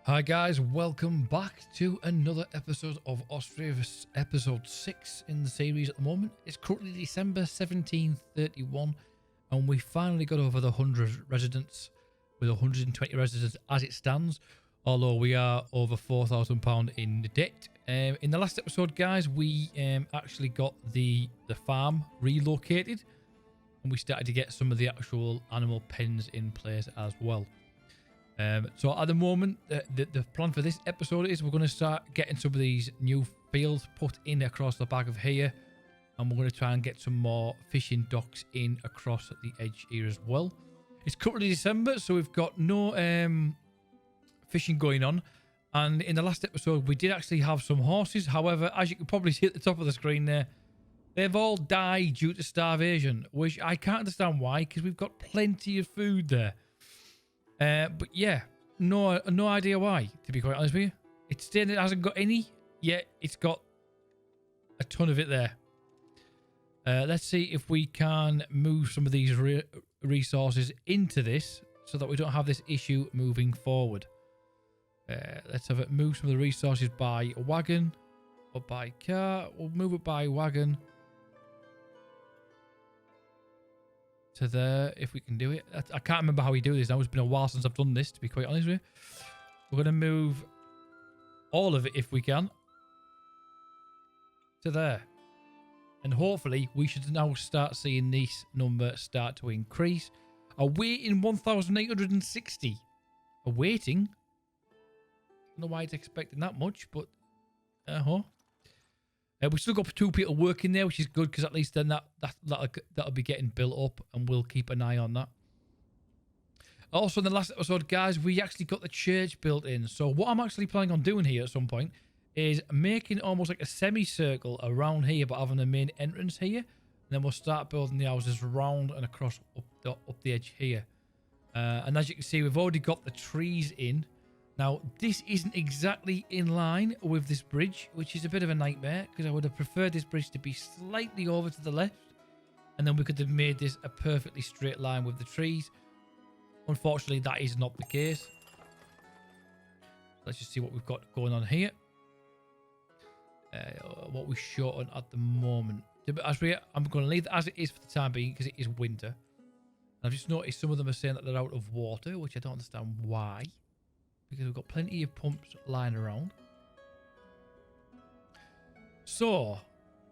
Hi guys, welcome back to another episode of Ostriv, episode 6 in the series at the moment. It's currently December 1731 and we finally got over the 100 residents with 120 residents as it stands, although we are over £4,000 in debt. In the last episode guys, we actually got the farm relocated and we started to get some of the actual animal pens in place as well. So at the moment, the plan for this episode is we're going to start getting some of these new fields put in across the back of here. And we're going to try and get some more fishing docks in across the edge here as well. It's currently December, so we've got no fishing going on. And in the last episode, we did actually have some horses. However, as you can probably see at the top of the screen there, they've all died due to starvation, which I can't understand why, because we've got plenty of food there. But yeah, no idea why, to be quite honest with you. It's saying it hasn't got any, yet it's got a ton of it there. Let's see if we can move some of these resources into this so that we don't have this issue moving forward. Let's have it move some of the resources by wagon or by car. We'll move it by wagon to there, if we can do it. I can't remember how we do this now. It's been a while since I've done this, to be quite honest with you. We're going to move all of it, if we can, to there. And hopefully, we should now start seeing this number start to increase. Awaiting 1,860. Awaiting? I don't know why it's expecting that much, but... we still got 2 people working there, which is good, because at least then that'll be getting built up, and we'll keep an eye on that. Also, in the last episode, guys, we actually got the church built in. So what I'm actually planning on doing here at some point is making almost like a semicircle around here, but having a main entrance here. And then we'll start building the houses round and across up the edge here. And as you can see, we've already got the trees in. Now, this isn't exactly in line with this bridge, which is a bit of a nightmare, because I would have preferred this bridge to be slightly over to the left, and then we could have made this a perfectly straight line with the trees. Unfortunately, that is not the case. Let's just see what we've got going on here. What we're short on at the moment. I'm going to leave it as it is for the time being, because it is winter. I've just noticed some of them are saying that they're out of water, which I don't understand why. Because we've got plenty of pumps lying around. So,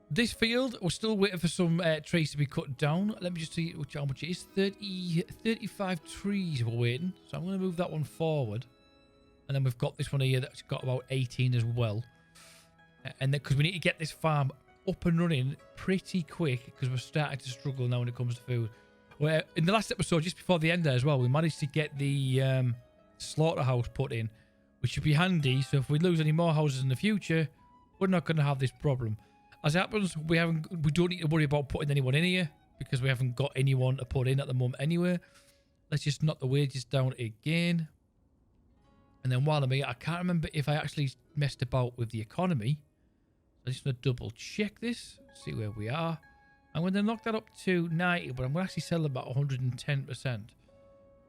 this field, we're still waiting for some trees to be cut down. Let me just see how much it is. 35 trees we're waiting. So I'm going to move that one forward. And then we've got this one here that's got about 18 as well. And then, because we need to get this farm up and running pretty quick, because we're starting to struggle now when it comes to food. Well, in the last episode, just before the end there as well, we managed to get the... slaughterhouse put in, which should be handy, so if we lose any more houses in the future, we're not going to have this problem. As it happens, we don't need to worry about putting anyone in here, because we haven't got anyone to put in at the moment anyway. Let's just knock the wages down again. And then while I'm here, I can't remember if I actually messed about with the economy. I just want to double check this, see where we are. I'm going to knock that up to 90, but I'm going to actually sell about 110%.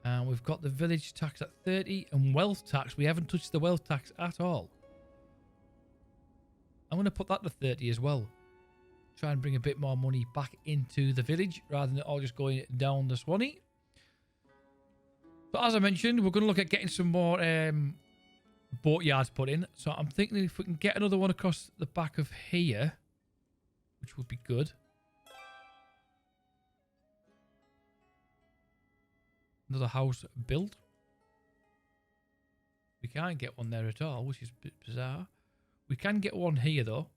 And we've got the village tax at 30 and wealth tax. We haven't touched the wealth tax at all. I'm going to put that to 30 as well. Try and bring a bit more money back into the village rather than it all just going down the Swanee. But as I mentioned, we're going to look at getting some more boatyards put in. So I'm thinking if we can get another one across the back of here, which would be good. Another house built. We can't get one there at all, which is a bit bizarre. We can get one here, though.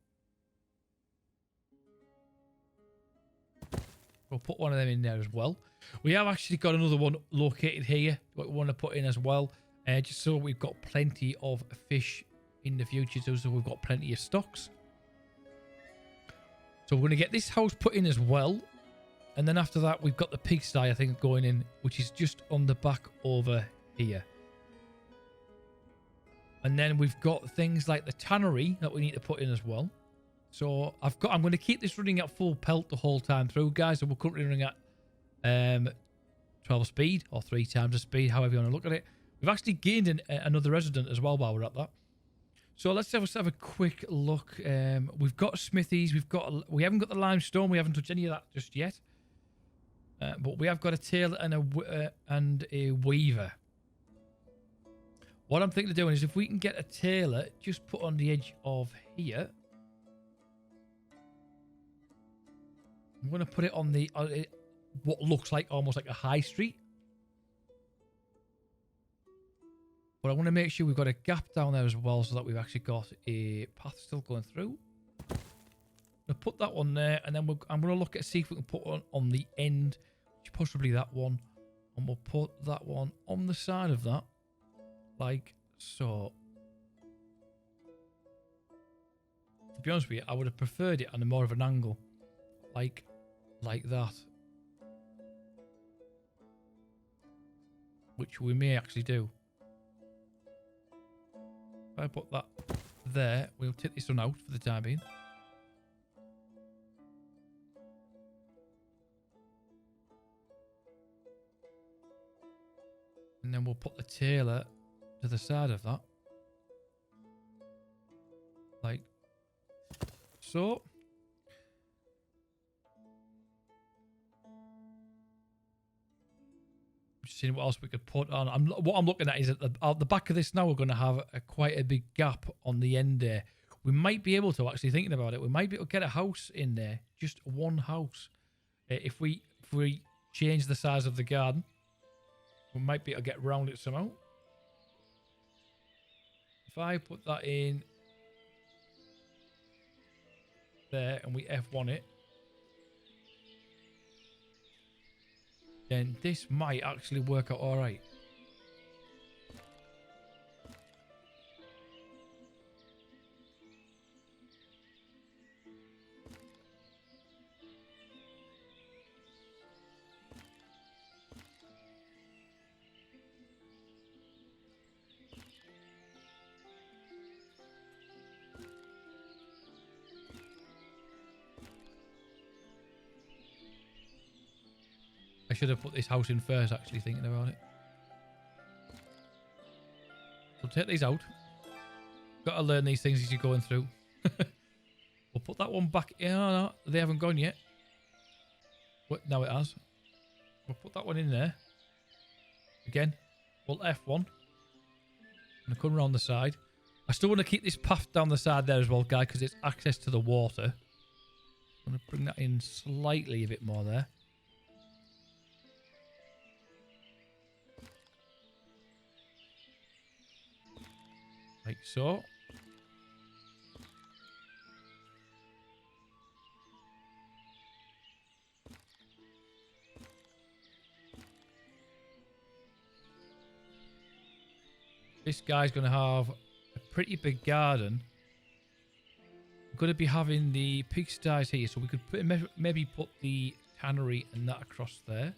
We'll put one of them in there as well. We have actually got another one located here, what we want to put in as well. Just so we've got plenty of fish in the future, so we've got plenty of stocks. So we're going to get this house put in as well. And then after that, we've got the pigsty, I think, going in, which is just on the back over here. And then we've got things like the tannery that we need to put in as well. So I'm going to keep this running at full pelt the whole time through, guys. So we're currently running at 12 speed or 3 times the speed, however you want to look at it. We've actually gained another resident as well while we're at that. So let's have a quick look. We've got smithies. We haven't got the limestone. We haven't touched any of that just yet. But we have got a tailor and a weaver. What I'm thinking of doing is if we can get a tailor just put on the edge of here. I'm going to put it on the what looks like almost like a high street. But I want to make sure we've got a gap down there as well so that we've actually got a path still going through. I'm going to put that one there, and then I'm going to look at see if we can put one on the end, possibly that one, and we'll put that one on the side of that, like so. To be honest with you, I would have preferred it on a more of an angle, like that, which we may actually do. If I put that there, we'll take this one out for the time being. And then we'll put the tailor to the side of that. Like so. Just seeing what else we could put on. What I'm looking at is at the back of this now, we're going to have quite a big gap on the end there. We might be able to, actually thinking about it, we might be able to get a house in there. Just one house. If we change the size of the garden, we might be able to get around it somehow. If I put that in there and we F1 it, then this might actually work out all right. I should have put this house in first, actually, thinking about it. We'll take these out. Got to learn these things as you're going through. We'll put that one back. Yeah, no, they haven't gone yet. What? Now it has. We'll put that one in there. Again, we'll F1. And come around the side. I still want to keep this path down the side there as well, guys, because it's access to the water. I'm going to bring that in slightly a bit more there. Like so. This guy's going to have a pretty big garden. We're going to be having the pigsties here, so we could maybe put the tannery and that across there.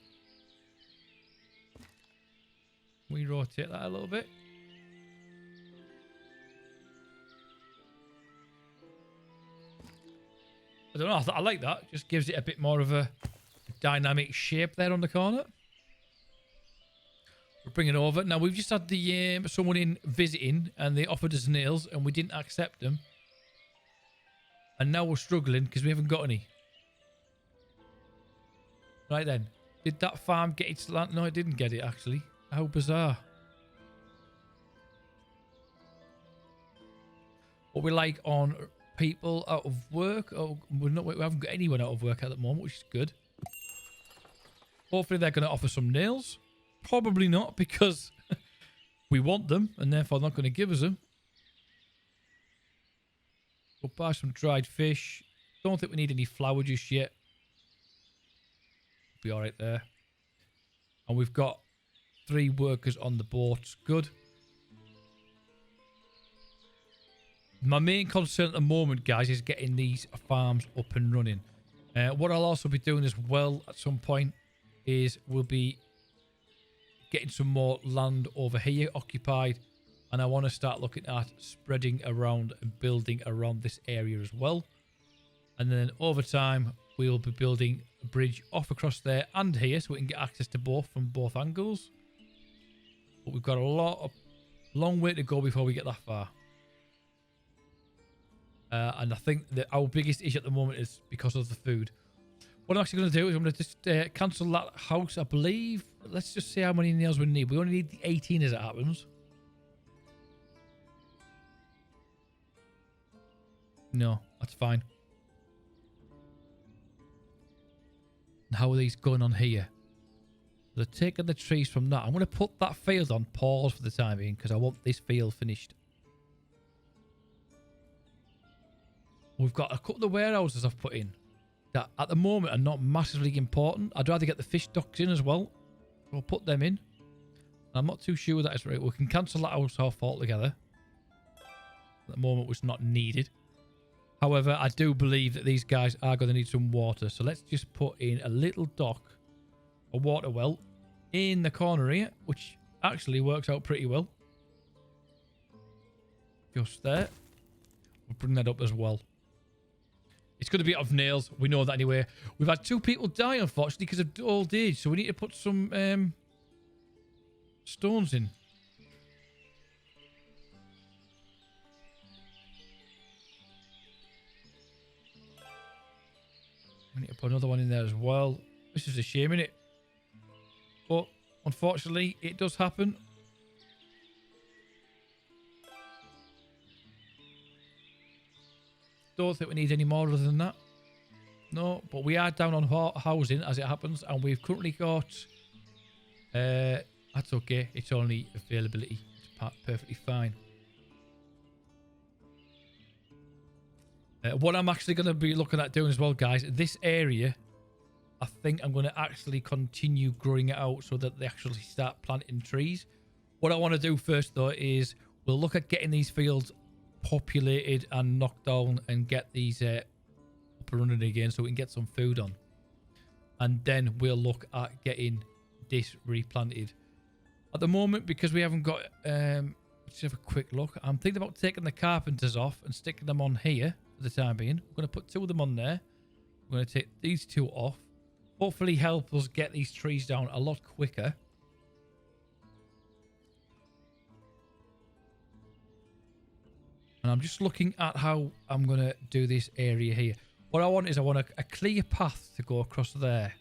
We rotate that a little bit. I don't know, I like that. Just gives it a bit more of a dynamic shape there on the corner. We'll bring it over. Now, we've just had the someone in visiting and they offered us nails and we didn't accept them. And now we're struggling because we haven't got any. Right then. Did that farm get its land? No, it didn't get it, actually. How bizarre. What we like on people out of work. Oh, we haven't got anyone out of work at the moment, which is good. Hopefully they're going to offer some nails. Probably not, because we want them and therefore not going to give us them. We'll buy some dried fish. Don't think we need any flour just yet. Be all right there. And we've got 3 workers on the boat. Good. My main concern at the moment, guys, is getting these farms up and running. What I'll also be doing as well at some point is we'll be getting some more land over here occupied. And I want to start looking at spreading around and building around this area as well. And then over time, we'll be building a bridge off across there and here so we can get access to both from both angles. But we've got long way to go before we get that far. And I think that our biggest issue at the moment is because of the food. What I'm actually going to do is I'm going to just cancel that house, I believe. Let's just see how many nails we need. We only need the 18 as it happens. No, that's fine. And how are these going on here? They're taking the trees from that. I'm going to put that field on pause for the time being because I want this field finished. We've got a couple of warehouses I've put in that at the moment are not massively important. I'd rather get the fish docks in as well. We'll put them in. I'm not too sure that is right. We can cancel that house off altogether. At the moment, it's not needed. However, I do believe that these guys are going to need some water. So let's just put in a little dock, a water well, in the corner here, which actually works out pretty well. Just there. We'll bring that up as well. It's going to be out of nails. We know that anyway. We've had 2 people die, unfortunately, because of old age. So we need to put some stones in. We need to put another one in there as well. This is a shame, isn't it? But unfortunately, it does happen. Don't think we need any more other than that. No, but we are down on housing as it happens, and we've currently got that's okay, it's only availability. It's perfectly fine. What I'm actually going to be looking at doing as well, guys, this area, I think I'm going to actually continue growing it out so that they actually start planting trees. What I want to do first, though, is we'll look at getting these fields populated and knocked down and get these up and running again so we can get some food on. And then we'll look at getting this replanted. At the moment, because we haven't got... let's have a quick look. I'm thinking about taking the carpenters off and sticking them on here for the time being. We're going to put 2 of them on there. We're going to take these 2 off. Hopefully help us get these trees down a lot quicker. And I'm just looking at how I'm going to do this area here. What I want is I want a clear path to go across there.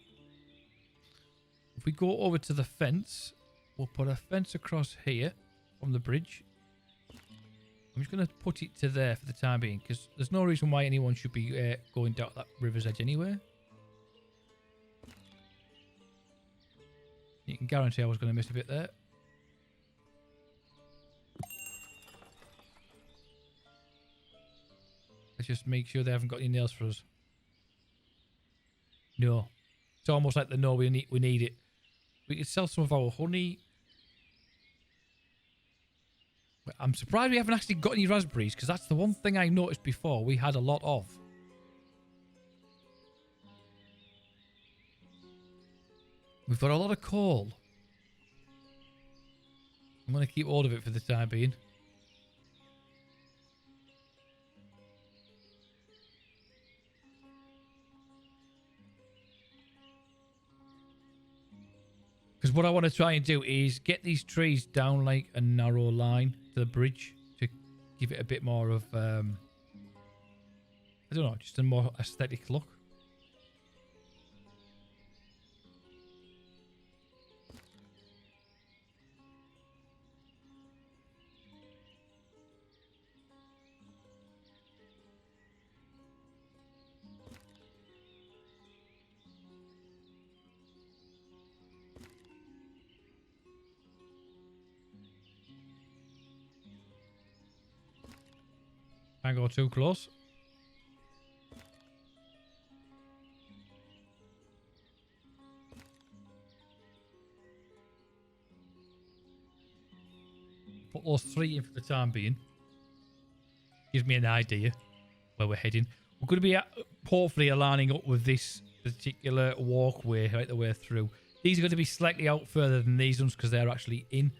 If we go over to the fence, we'll put a fence across here from the bridge. I'm just going to put it to there for the time being because there's no reason why anyone should be going down that river's edge anyway. You can guarantee I was going to miss a bit there. Let's just make sure they haven't got any nails for us. No. It's almost like they know we need it. We could sell some of our honey. I'm surprised we haven't actually got any raspberries because that's the one thing I noticed before we had a lot of. We've got a lot of coal. I'm going to keep hold of it for the time being. Because what I want to try and do is get these trees down like a narrow line to the bridge to give it a bit more of, I don't know, just a more aesthetic look. Can't go too close. Put those 3 in for the time being. Gives me an idea where we're heading. We're going to be hopefully aligning up with this particular walkway right the way through. These are going to be slightly out further than these ones because they're actually in.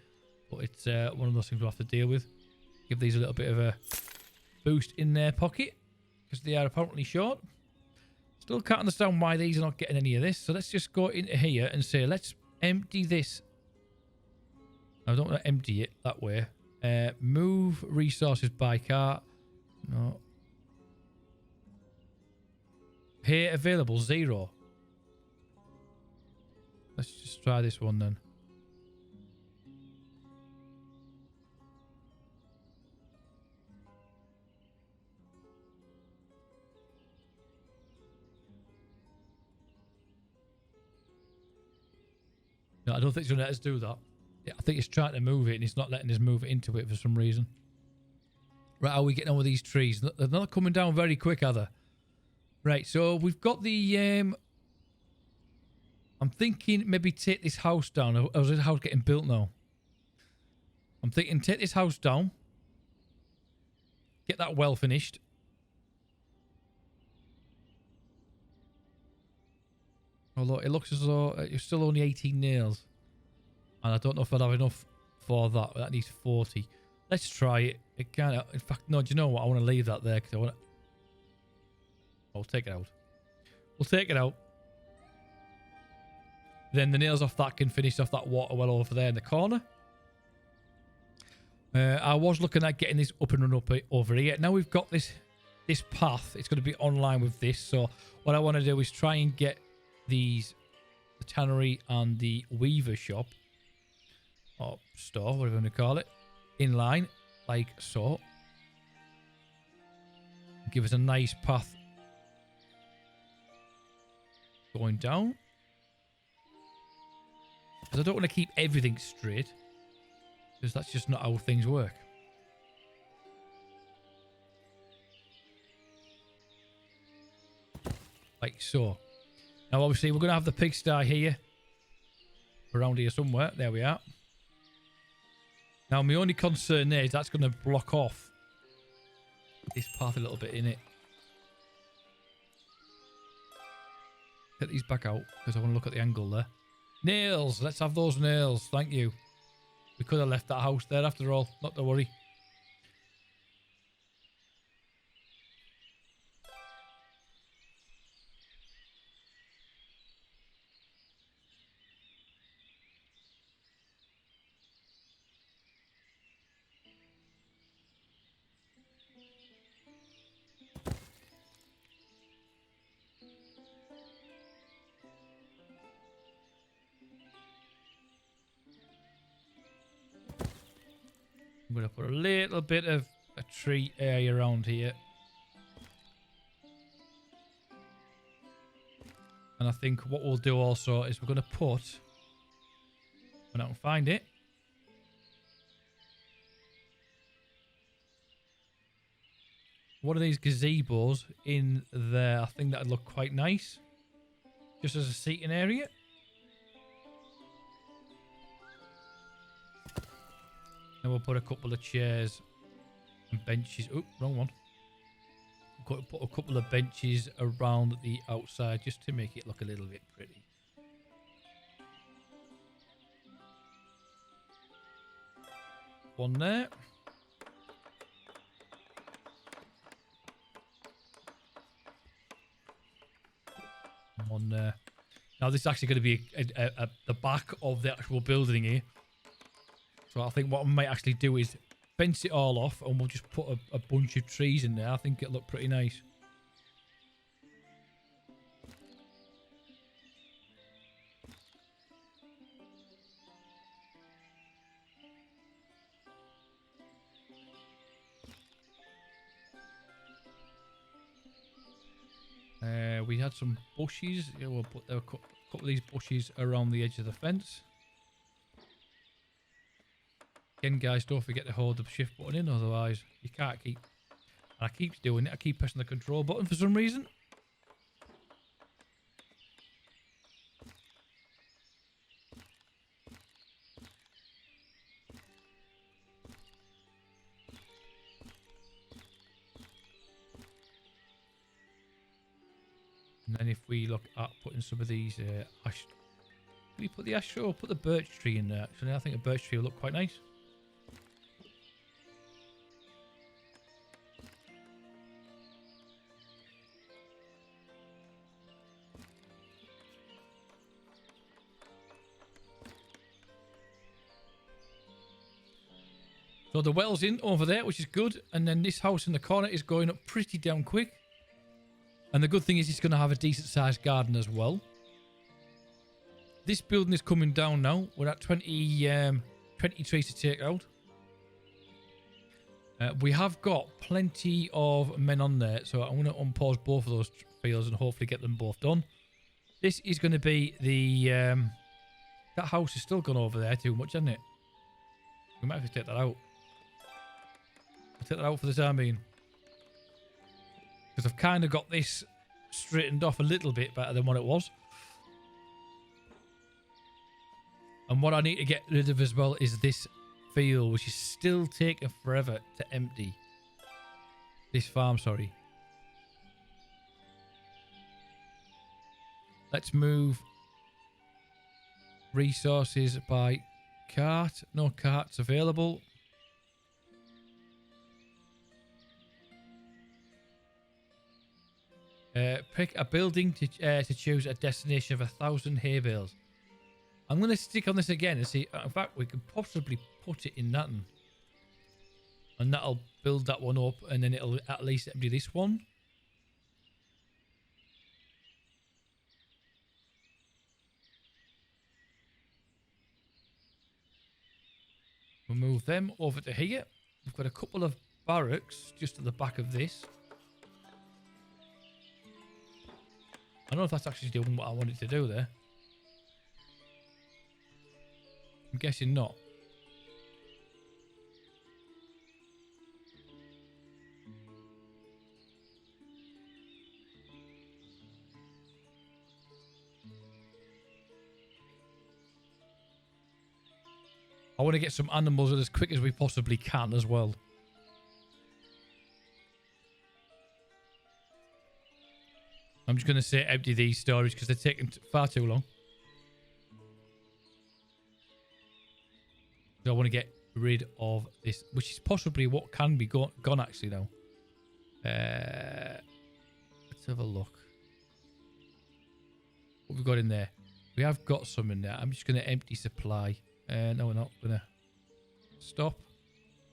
But it's one of those things we'll have to deal with. Give these a little bit of a boost in their pocket because they are apparently short. Still can't understand why these are not getting any of this. So let's just go into here and say, let's empty this I don't want to empty it that way. Move resources by car. No. Here available 0. Let's just try this one then. No, I don't think it's going to let us do that. Yeah, I think it's trying to move it and it's not letting us move it into it for some reason. Right, how are we getting on with these trees? They're not coming down very quick, are they? Right, so we've got the... I'm thinking maybe take this house down. Or is this house getting built now? I'm thinking take this house down. Get that well finished. Although it looks as though it's still only 18 nails. And I don't know if I'd have enough for that. That needs 40. Let's try it. It can't... In fact, no, do you know what? I want to leave that there because I want to... I'll take it out. We'll take it out. Then the nails off that can finish off that water well over there in the corner. I was looking at getting this up and run up over here. Now we've got this path. It's going to be online with this. So what I want to do is try and get these, the tannery and the weaver shop, or store, whatever you want to call it, in line, like so. Give us a nice path going down. Because I don't want to keep everything straight. Because that's just not how things work. Like so. Now obviously we're going to have the pigsty here. Around here somewhere. There we are. Now my only concern there is that's going to block off this path a little bit, innit? Get these back out because I want to look at the angle there. Nails! Let's have those nails. Thank you. We could have left that house there after all. Not to worry. I'm going to put a little bit of a tree area around here. And I think what we'll do also is we're going to put, when I can find it, one of these gazebos in there. I think that'd look quite nice. Just as a seating area. And we'll put a couple of chairs and benches. Oh, wrong one. We've got to put a couple of benches around the outside just to make it look a little bit pretty. One there. One there. Now this is actually going to be the back of the actual building here. So I think what I might actually do is fence it all off and we'll just put a bunch of trees in there. I think it'll look pretty nice. We had some bushes. Yeah, we'll put a couple of these bushes around the edge of the fence. Again, guys, don't forget to hold the shift button in, otherwise you can't keep... And I keep doing it. I keep pressing the control button for some reason. And then if we look at putting some of these ash... Can we put the ash or put the birch tree in there? Actually, I think a birch tree will look quite nice. So the well's in over there, which is good. And then this house in the corner is going up pretty damn quick. And the good thing is it's going to have a decent sized garden as well. This building is coming down now. We're at 20 trees to take out. We have got plenty of men on there. So I'm going to unpause both of those fields and hopefully get them both done. This is going to be the... that house is still gone over there too much, hasn't it? We might have to take that out. I'll take that out for the time being. Because I've kind of got this straightened off a little bit better than what it was. And what I need to get rid of as well is this field, which is still taking forever to empty. This farm, sorry. Let's move resources by cart. No carts available. Pick a building to choose a destination of 1,000 hay bales. I'm going to stick on this again and see. In fact, we could possibly put it in that one. And that'll build that one up. And then it'll at least empty this one. We'll move them over to here. We've got a couple of barracks just at the back of this. I don't know if that's actually doing what I wanted to do there. I'm guessing not. I want to get some animals as quick as we possibly can as well. I'm just going to say empty these storage because they're taking far too long. So I want to get rid of this, which is possibly what can be gone actually now. Let's have a look. What have we got in there? We have got some in there. I'm just going to empty supply. No, we're not going to stop.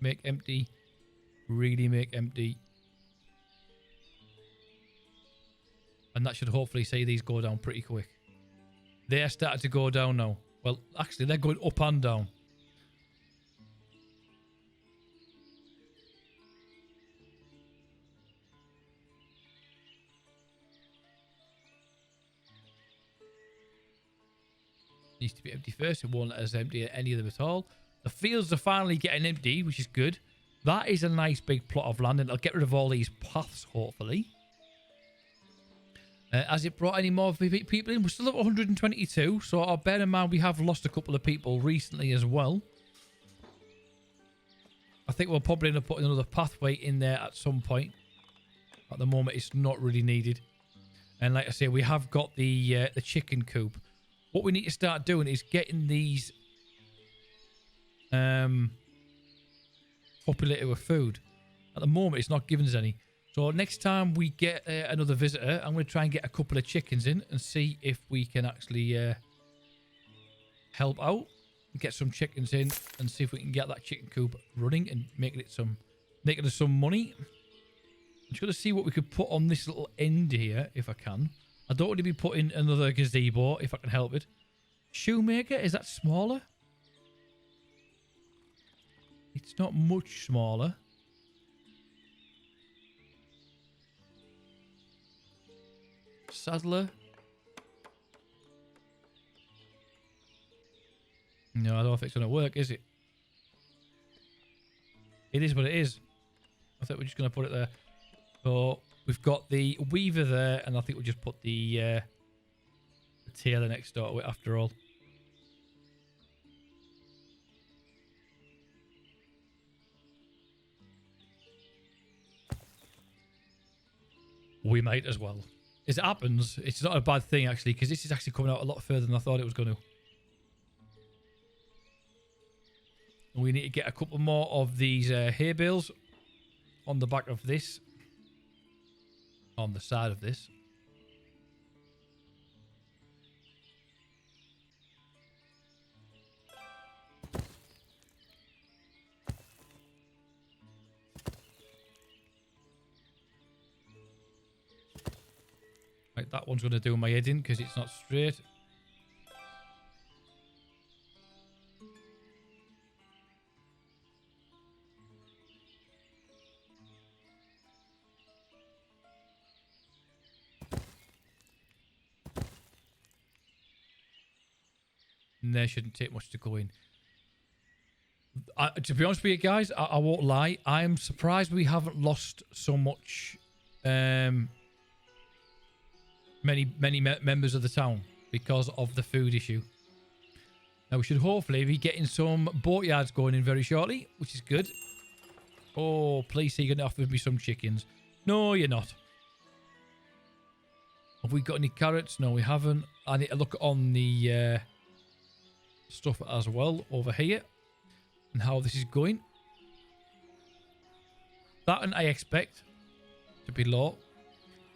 Make empty. Really make empty. And that should hopefully see these go down pretty quick. They're starting to go down now. Well, actually, they're going up and down. Needs to be empty first. It won't let us empty any of them at all. The fields are finally getting empty, which is good. That is a nice big plot of land, and I'll get rid of all these paths, hopefully. Has it brought any more people in? We're still at 122, so I'll bear in mind we have lost a couple of people recently as well. I think we'll probably end up putting another pathway in there at some point. At the moment, it's not really needed. And like I say, we have got the chicken coop. What we need to start doing is getting these populated with food. At the moment, it's not giving us any. So next time we get another visitor, I'm going to try and get a couple of chickens in and see if we can actually help out. Get some chickens in and see if we can get that chicken coop running and making us some money. I'm just going to see what we could put on this little end here, if I can. I don't want to be putting another gazebo, if I can help it. Shoemaker, is that smaller? It's not much smaller. Saddler. No, I don't know if it's going to work, is it? It is what it is. I think we're just going to put it there. So we've got the weaver there, and I think we'll just put the tailor next door to it after all. We might as well. As it happens, it's not a bad thing actually, because this is actually coming out a lot further than I thought it was going to. We need to get a couple more of these hay bales on the back of this. On the side of this. That one's going to do my head in because it's not straight. And there shouldn't take much to go in. To be honest with you guys, I won't lie. I am surprised we haven't lost so much, many members of the town because of the food issue. Now we should hopefully be getting some boatyards going in very shortly, which is good. Oh, please say you're going to offer me some chickens. No, you're not. Have we got any carrots? No, we haven't. I need to look on the stuff as well over here and how this is going. That and I expect to be low.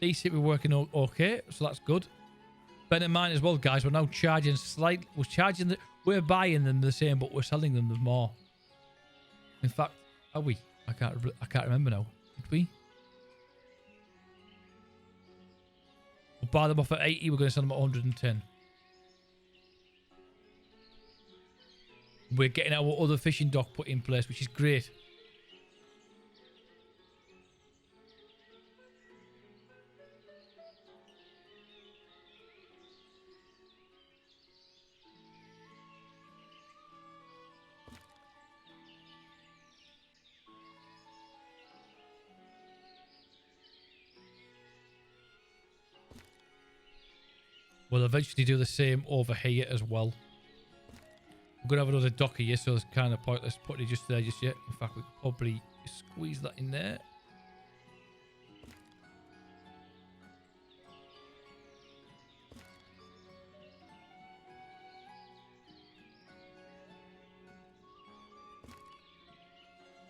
These seem to be working okay, so that's good. Bear in mind as well, guys, we're now charging slightly. We're buying them the same, but we're selling them the more. In fact, are we? I can't remember now. Did we? We'll buy them off at 80. We're going to sell them at 110. We're getting our other fishing dock put in place, which is great. We'll eventually do the same over here as well. We're going to have another dock here, so it's kind of pointless putting it just there just yet. In fact, we could probably squeeze that in there.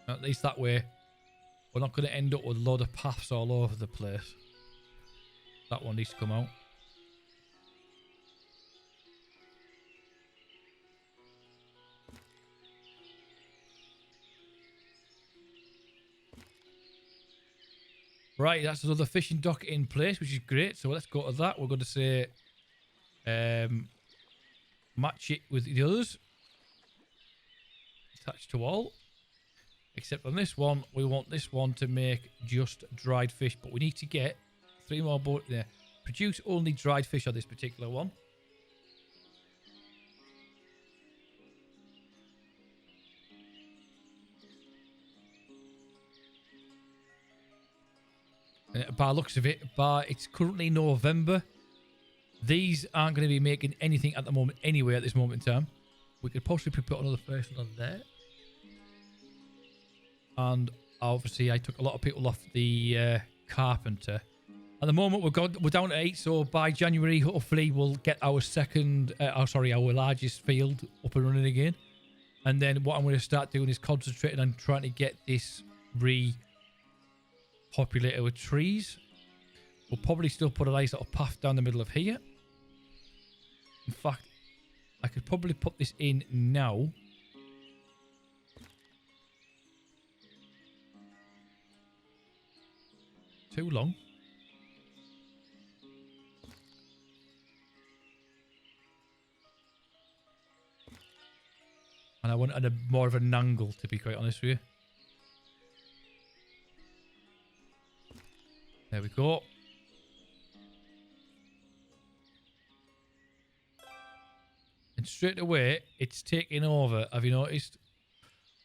At least that way, we're not going to end up with a load of paths all over the place. That one needs to come out. Right, that's another fishing dock in place, which is great. So let's go to that. We're going to say match it with the others. Attached to all. Except on this one, we want this one to make just dried fish. But we need to get 3 more boats there. Produce only dried fish on this particular one. By looks of it, it's currently November. These aren't going to be making anything at the moment anyway at this moment in time. We could possibly put another person on there. And obviously I took a lot of people off the carpenter. At the moment we're down to 8, so by January hopefully we'll get our our largest field up and running again. And then what I'm going to start doing is concentrating on trying to get this populated with trees. We'll probably still put a nice little path down the middle of here. In fact, I could probably put this in now. Too long. And I want more of an angle, to be quite honest with you. There we go. And straight away, it's taking over. Have you noticed?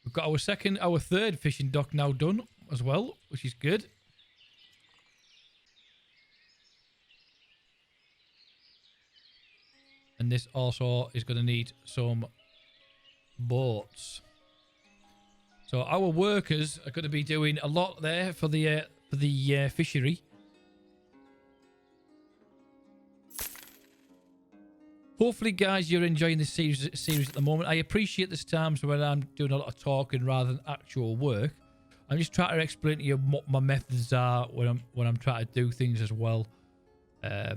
We've got our third fishing dock now done as well, which is good. And this also is going to need some boats. So our workers are going to be doing a lot there for the fishery. Hopefully, guys, you're enjoying this series at the moment. I appreciate this times when I'm doing a lot of talking rather than actual work. I'm just trying to explain to you what my methods are when I'm trying to do things as well, so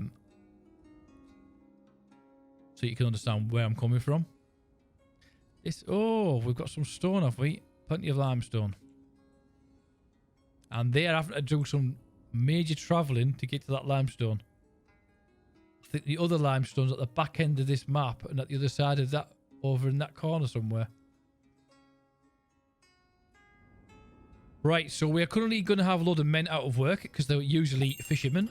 you can understand where I'm coming from. We've got some stone, have we? Plenty of limestone. And they're having to do some major travelling to get to that limestone. think the other limestone's at the back end of this map and at the other side of that, over in that corner somewhere. Right, so we're currently going to have a load of men out of work because they're usually fishermen.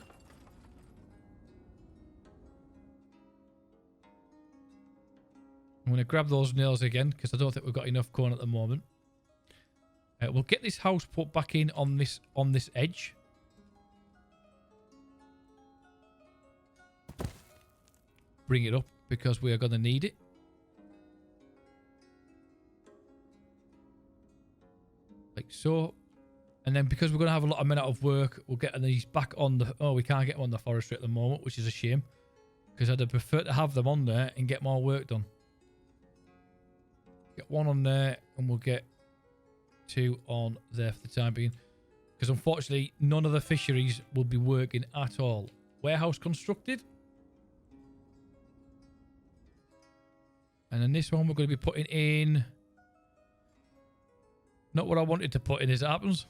I'm going to grab those nails again because I don't think we've got enough corn at the moment. We'll get this house put back in on this edge. Bring it up because we are going to need it. Like so. And then because we're going to have a lot of men out of work, we'll get these back on the... Oh, we can't get them on the forestry at the moment, which is a shame. Because I'd prefer to have them on there and get more work done. Get one on there and we'll get 2 on there for the time being. Because unfortunately, none of the fisheries will be working at all. Warehouse constructed. And then this one we're going to be putting in... Not what I wanted to put in as it happens.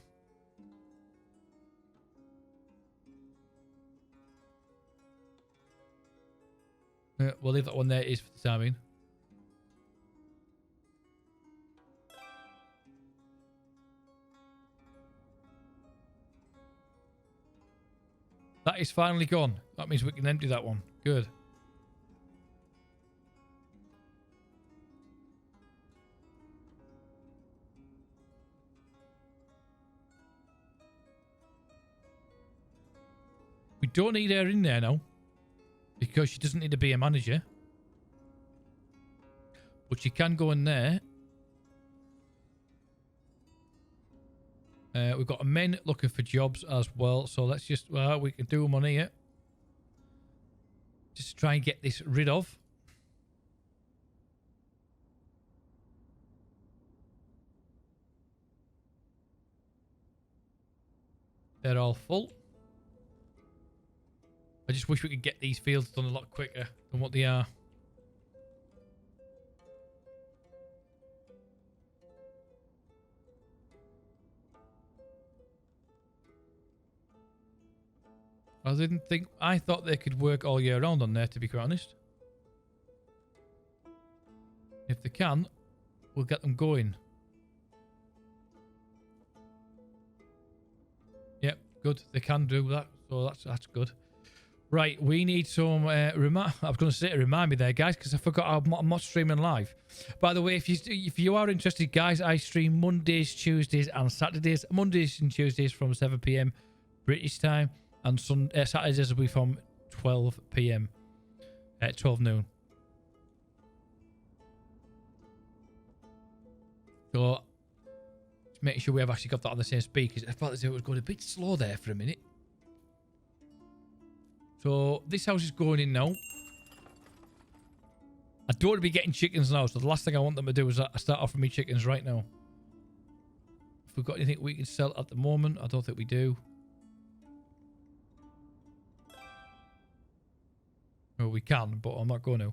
We'll leave that one there is for the time being. That is finally gone. That means we can empty that one. Good. We don't need her in there now. Because she doesn't need to be a manager. But she can go in there. We've got men looking for jobs as well. So let's just... Well, we can do them on here. Just try and get this rid of. They're all full. I just wish we could get these fields done a lot quicker than what they are. I thought they could work all year round on there, to be quite honest. If they can, we'll get them going. Yep, good. They can do that, so that's good. Right, we need some... I was going to say remind me there, guys, because I forgot I'm not streaming live. By the way, if you are interested, guys, I stream Mondays, Tuesdays, and Saturdays. Mondays and Tuesdays from 7 PM British time, and Saturdays will be from 12 PM at 12 noon. So, just making sure we have actually got that on the same speed, because I thought it was going a bit slow there for a minute. So, this house is going in now. I don't want to be getting chickens now, so the last thing I want them to do is start offering me chickens right now. If we've got anything we can sell at the moment, I don't think we do. Well, we can, but I'm not going to.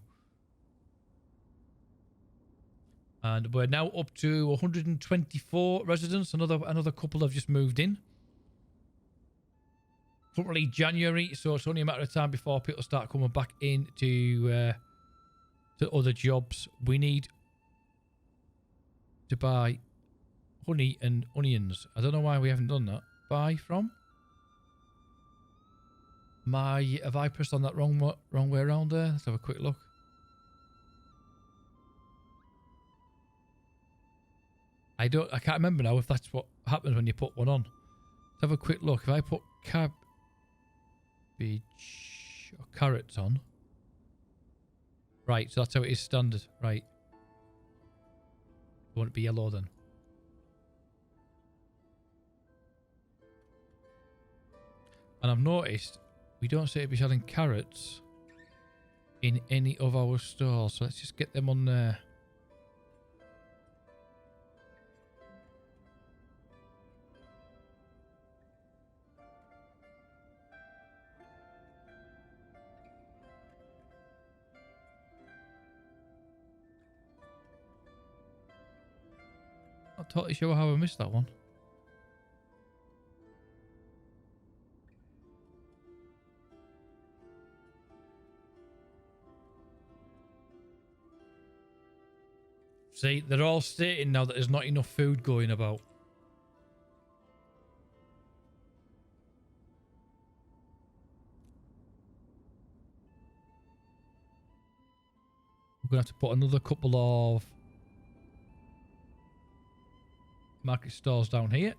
And we're now up to 124 residents. Another couple have just moved in. Currently January, so it's only a matter of time before people start coming back into to other jobs. We need to buy honey and onions. I don't know why we haven't done that. Buy from? Have I pressed on that wrong way around there? Let's have a quick look. I can't remember now if that's what happens when you put one on. Let's have a quick look. If I put cabbage or carrots on. Right, so that's how it is standard. Right. Won't it be yellow then? And I've noticed we don't seem to be selling carrots in any of our stores. So let's just get them on there. Not totally sure how I missed that one. See, they're all stating now that there's not enough food going about. We're going to have to put another couple of market stalls down here.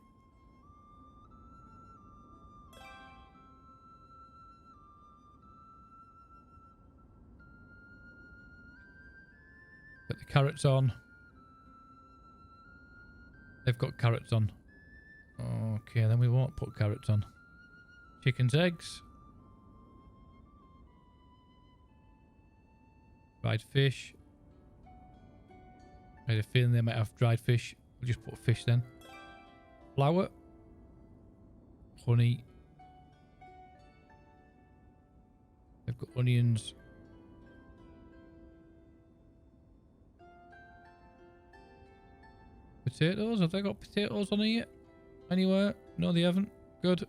Put the carrots on. They've got carrots on. Okay, then we won't put carrots on. Chickens, eggs. Dried fish. I had a feeling they might have dried fish. We'll just put fish then. Flour. Honey. They've got onions. Potatoes? Have they got potatoes on here? Anywhere? No, they haven't. Good.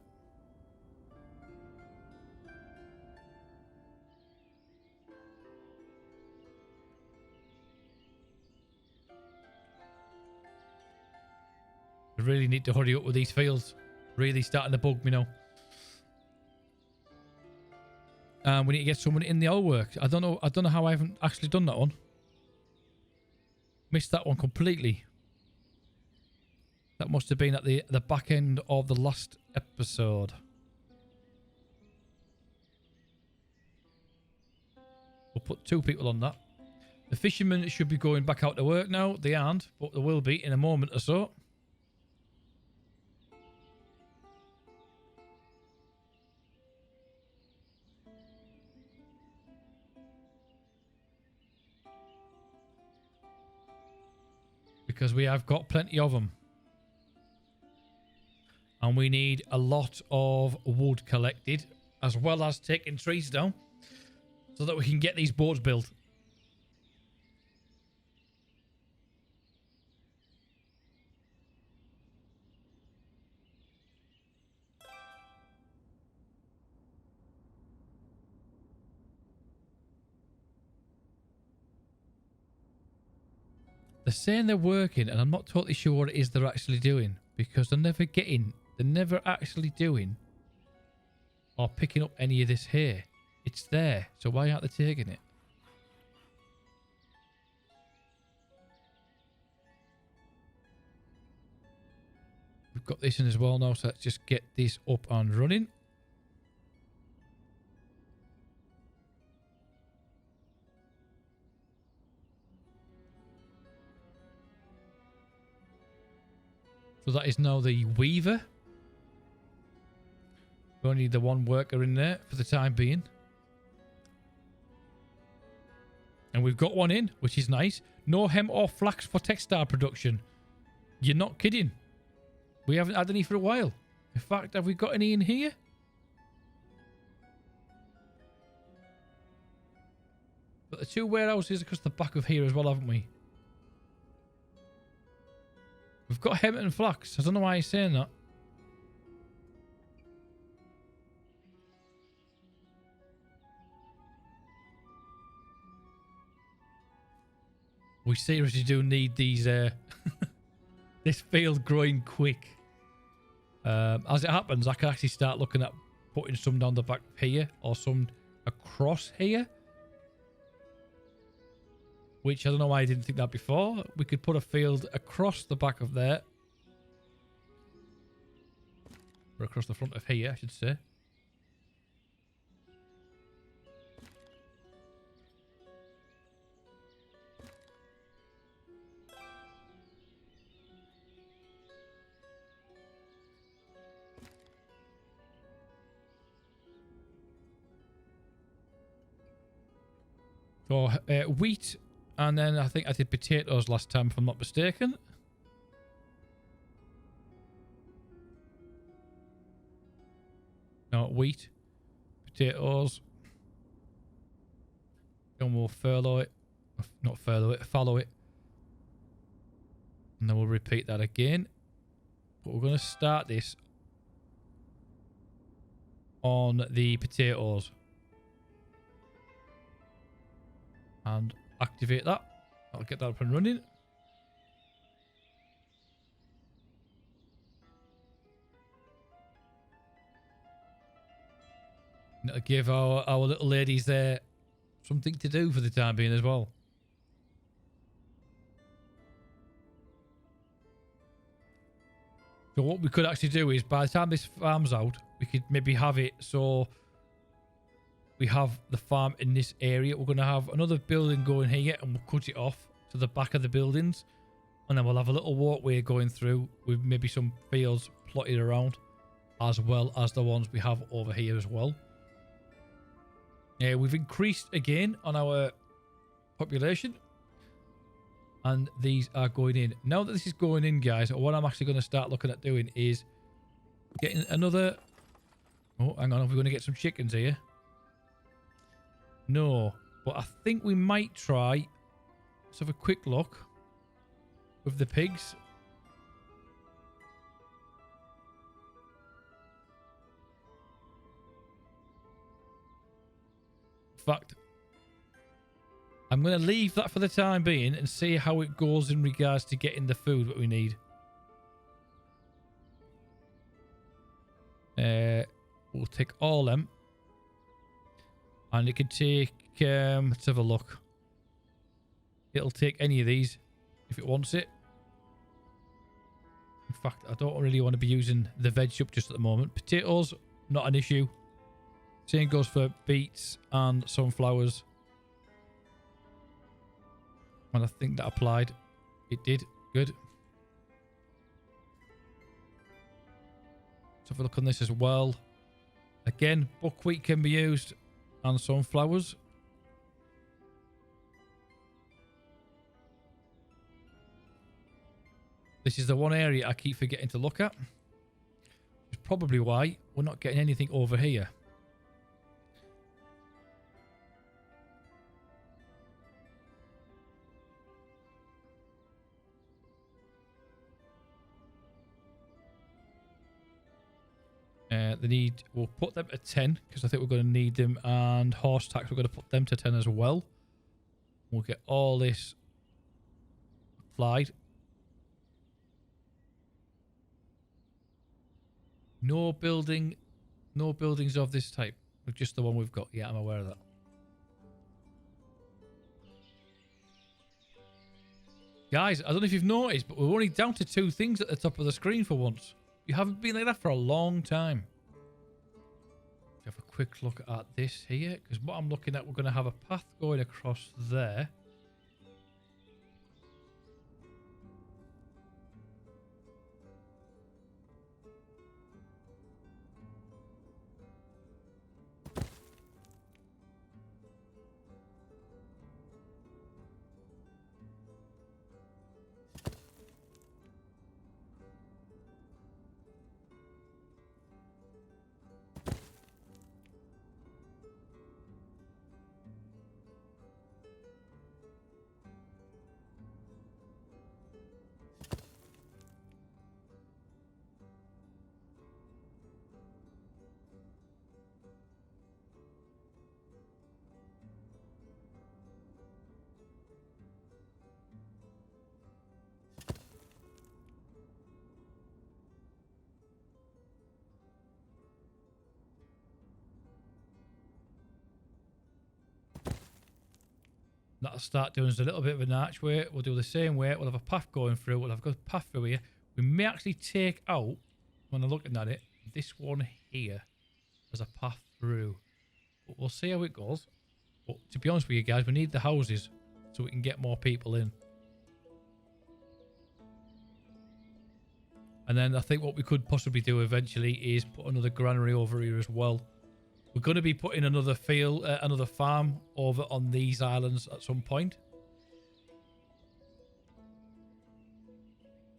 I really need to hurry up with these fields. Really starting to bug me now. We need to get someone in the oil work. I don't know how I haven't actually done that one. Missed that one completely. That must have been at the back end of the last episode. We'll put 2 people on that. The fishermen should be going back out to work now. They aren't, but they will be in a moment or so. Because we have got plenty of them. And we need a lot of wood collected, as well as taking trees down, so that we can get these boats built. They're saying they're working, and I'm not totally sure what it is they're actually doing, because they're never actually doing or picking up any of this here. It's there, so why aren't they taking it? We've got this in as well now, so let's just get this up and running. So that is now the weaver. We only need the one worker in there for the time being. And we've got one in, which is nice. No hemp or flax for textile production. You're not kidding. We haven't had any for a while. In fact, have we got any in here? But the 2 warehouses across the back of here as well, haven't we? We've got hemp and flax. I don't know why he's saying that. We seriously do need these this field growing quick. As it happens, I can actually start looking at putting some down the back here or some across here. Which I don't know why I didn't think that before. We could put a field across the back of there. Or across the front of here, I should say. So, wheat. And then I think I did potatoes last time, if I'm not mistaken. No, wheat. Potatoes. And we'll furlough it. Not furlough it, follow it. And then we'll repeat that again. But we're going to start this on the potatoes. And activate that. I'll get that up and running. To give our little ladies there something to do for the time being as well. So what we could actually do is, by the time this farm's out, we could maybe have it so we have the farm in this area. We're going to have another building going here, and we'll cut it off to the back of the buildings. And then we'll have a little walkway going through with maybe some fields plotted around, as well as the ones we have over here as well. We've increased again on our population. And these are going in. Now that this is going in, guys, what I'm actually going to start looking at doing is getting another... Oh, hang on. Are we going to get some chickens here? No. But I think we might try... Let's have a quick look with the pigs. In fact, I'm going to leave that for the time being and see how it goes in regards to getting the food that we need. We'll take all them. And it can take... let's have a look. It'll take any of these if it wants it. In fact, I don't really want to be using the veg up just at the moment. Potatoes, not an issue. Same goes for beets and sunflowers. And I think that applied. It did. Good. Let's have a look on this as well. Again, buckwheat can be used and sunflowers. This is the one area I keep forgetting to look at. Which is probably why we're not getting anything over here. They need, we'll put them at 10 because I think we're going to need them, and horse tax, we're going to put them to 10 as well. We'll get all this applied. No buildings of this type. Just the one we've got. Yeah, I'm aware of that. Guys, I don't know if you've noticed, but we're only down to 2 things at the top of the screen for once. We haven't been like that for a long time. Let's have a quick look at this here, because what I'm looking at, we're going to have a path going across there. That'll start doing us a little bit of an archway. We'll do the same way. We'll have a path going through. We'll have a path through here. We may actually take out, when I'm looking at it, this one here as a path through. But we'll see how it goes. But to be honest with you guys, we need the houses so we can get more people in. And then I think what we could possibly do eventually is put another granary over here as well. We're going to be putting another field, another farm over on these islands at some point.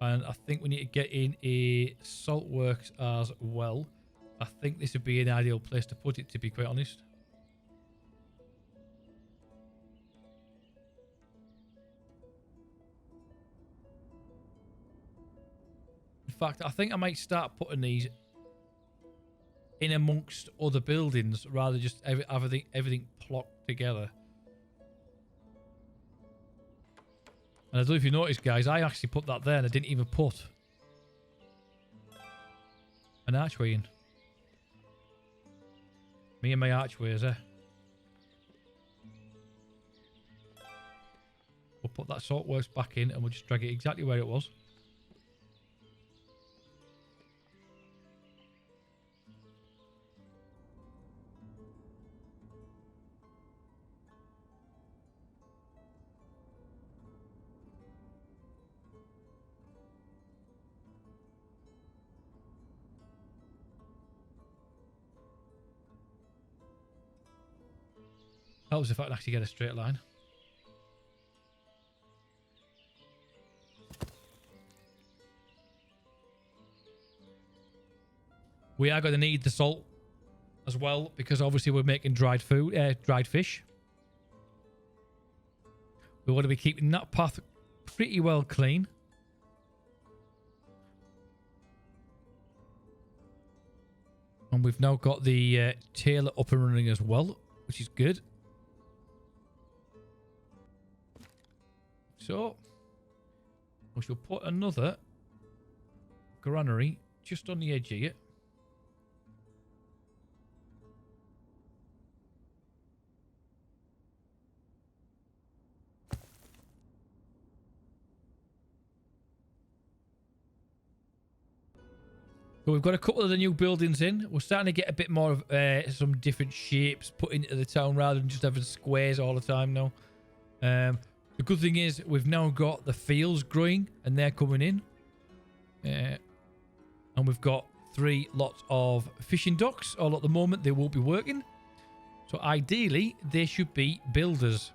And I think we need to get in a salt works as well. I think this would be an ideal place to put it, to be quite honest. In fact, I think I might start putting these in amongst other buildings rather than just everything plocked together. And I don't know if you noticed, guys, I actually put that there and I didn't even put an archway in. Me and my archways, eh? We'll put that saltworks back in and we'll just drag it exactly where it was. Helps if I can actually get a straight line. We are going to need the salt as well because obviously we're making dried food, dried fish. We want to be keeping that path pretty well clean. And we've now got the tailor up and running as well, which is good. So, we shall put another granary just on the edge here. So we've got a couple of the new buildings in. We're starting to get a bit more of some different shapes put into the town rather than just having squares all the time now. The good thing is we've now got the fields growing and they're coming in. And we've got 3 lots of fishing docks. All at the moment they won't be working. So ideally they should be builders.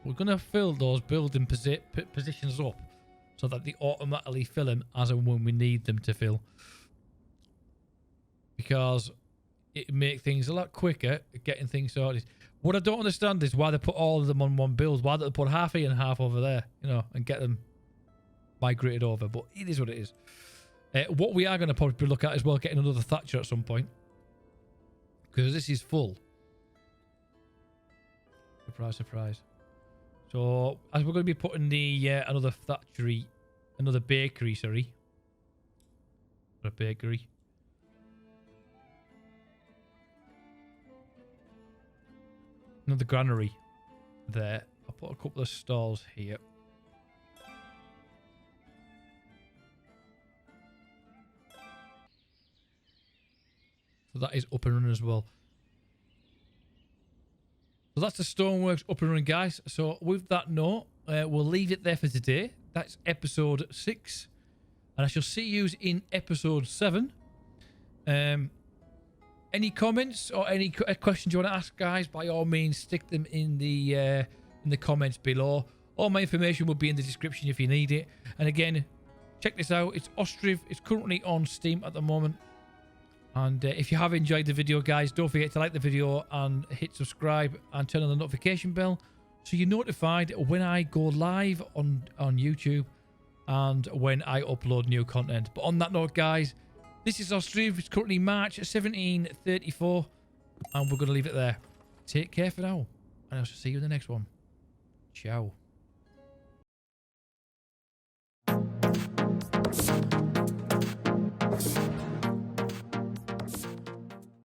We're going to fill those building positions up so that they automatically fill them as and when we need them to fill. Because it make things a lot quicker getting things sorted. What I don't understand is why they put all of them on one build. Why don't they put half here and half over there, you know, and get them migrated over. But it is what it is. What we are going to probably look at as well, getting another thatcher at some point. Because this is full. Surprise, surprise. So, as we're going to be putting the another thatchery, another bakery, sorry. A bakery. Another granary there. I'll put a couple of stalls here. So that is up and running as well. So that's the stoneworks up and running, guys. So with that note, we'll leave it there for today. That's episode 6. And I shall see you in episode 7. Any comments or any questions you want to ask, guys, by all means, stick them in the comments below. All my information will be in the description if you need it. And again, check this out. It's Ostriv. It's currently on Steam at the moment. And if you have enjoyed the video, guys, don't forget to like the video and hit subscribe and turn on the notification bell so you're notified when I go live on YouTube and when I upload new content. But on that note, guys, this is Ostriv. It's currently March 1734 and we're going to leave it there. Take care for now and I shall see you in the next one. Ciao.